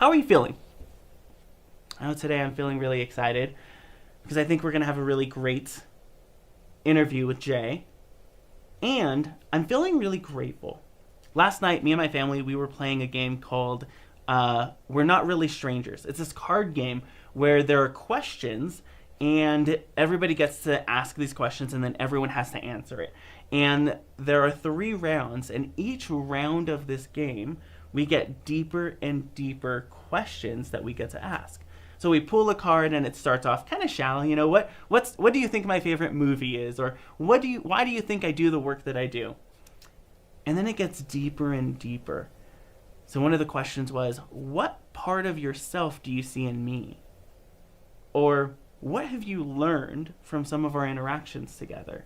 How are you feeling? I know today I'm feeling really excited because I think we're going to have a really great interview with Jay. And I'm feeling really grateful. Last night, me and my family, we were playing a game called We're Not Really Strangers. It's this card game where there are questions and everybody gets to ask these questions and then everyone has to answer it. And there are 3 rounds, and each round of this game, we get deeper and deeper questions that we get to ask. So we pull a card and it starts off kind of shallow. You know, what do you think my favorite movie is? Or why do you think I do the work that I do? And then it gets deeper and deeper. So one of the questions was, what part of yourself do you see in me? Or what have you learned from some of our interactions together?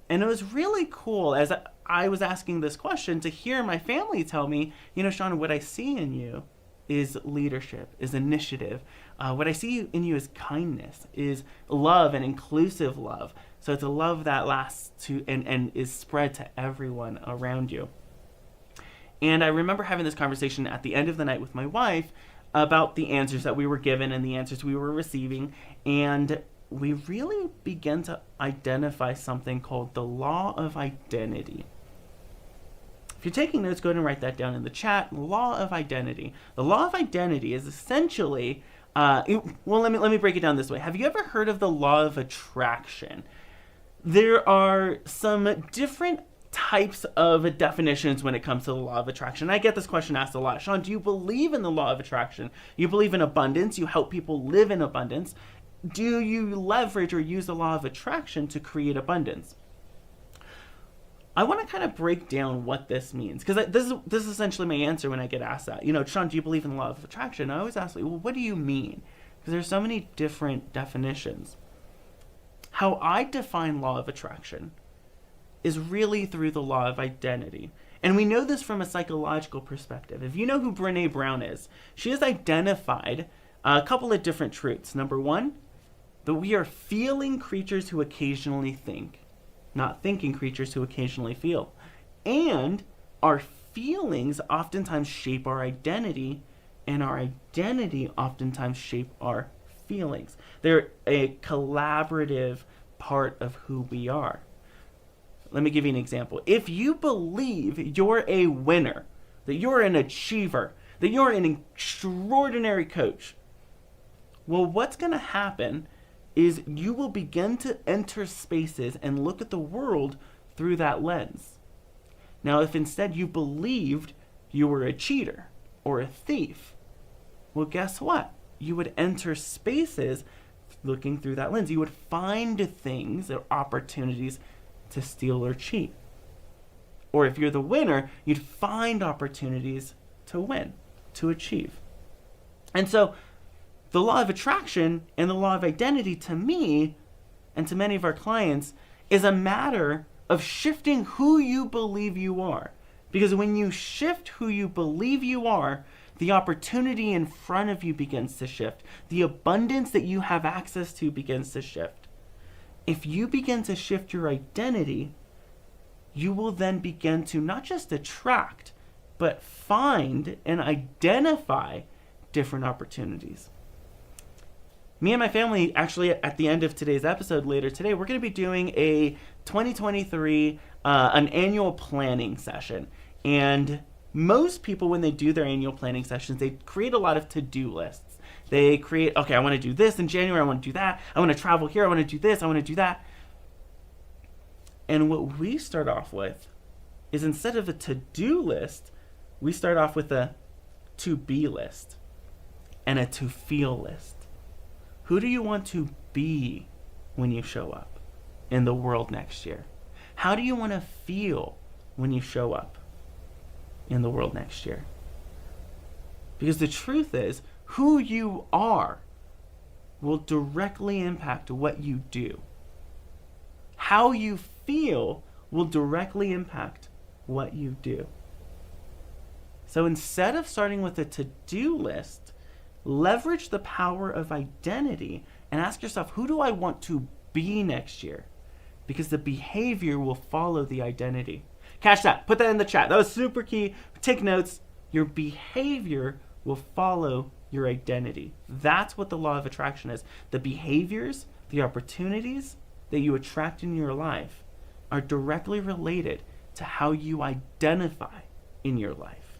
And it was really cool as I was asking this question to hear my family tell me, Sean, what I see in you is leadership, is initiative. What I see in you is kindness, is love and inclusive love. So it's a love that lasts to and is spread to everyone around you. And I remember having this conversation at the end of the night with my wife about the answers that we were given and the answers we were receiving. And we really began to identify something called the law of identity. If you're taking notes, go ahead and write that down in the chat. Law of identity. The law of identity is essentially, let me break it down this way. Have you ever heard of the law of attraction? There are some different types of definitions when it comes to the law of attraction. I get this question asked a lot. Sean, do you believe in the law of attraction? You believe in abundance? You help people live in abundance? Do you leverage or use the law of attraction to create abundance? I want to kind of break down what this means, because this is essentially my answer when I get asked that. Sean, do you believe in the law of attraction? I always ask, well, what do you mean? Because there's so many different definitions. How I define law of attraction is really through the law of identity. And we know this from a psychological perspective. If you know who Brené Brown is, she has identified a couple of different truths. Number 1, that we are feeling creatures who occasionally think, not thinking creatures who occasionally feel. And our feelings oftentimes shape our identity, and our identity oftentimes shape our feelings. They're a collaborative part of who we are. Let me give you an example. If you believe you're a winner, that you're an achiever, that you're an extraordinary coach, well, what's going to happen is you will begin to enter spaces and look at the world through that lens. Now, if instead you believed you were a cheater or a thief, well, guess what? You would enter spaces looking through that lens. You would find things or opportunities to steal or cheat. Or if you're the winner, you'd find opportunities to win, to achieve. And so the law of attraction and the law of identity, to me and to many of our clients, is a matter of shifting who you believe you are. Because when you shift who you believe you are, the opportunity in front of you begins to shift. The abundance that you have access to begins to shift. If you begin to shift your identity, you will then begin to not just attract, but find and identify different opportunities. Me and my family, actually, at the end of today's episode, later today, we're going to be doing a 2023, an annual planning session. And most people, when they do their annual planning sessions, they create a lot of to-do lists. They create, okay, I want to do this in January, I want to do that, I want to travel here, I want to do this, I want to do that. And what we start off with is, instead of a to-do list, we start off with a to-be list and a to-feel list. Who do you want to be when you show up in the world next year? How do you want to feel when you show up in the world next year? Because the truth is, who you are will directly impact what you do. How you feel will directly impact what you do. So instead of starting with a to-do list, leverage the power of identity and ask yourself, who do I want to be next year? Because the behavior will follow the identity. Catch that. Put that in the chat. That was super key. Take notes. Your behavior will follow your identity. That's what the law of attraction is. The behaviors, the opportunities that you attract in your life are directly related to how you identify in your life.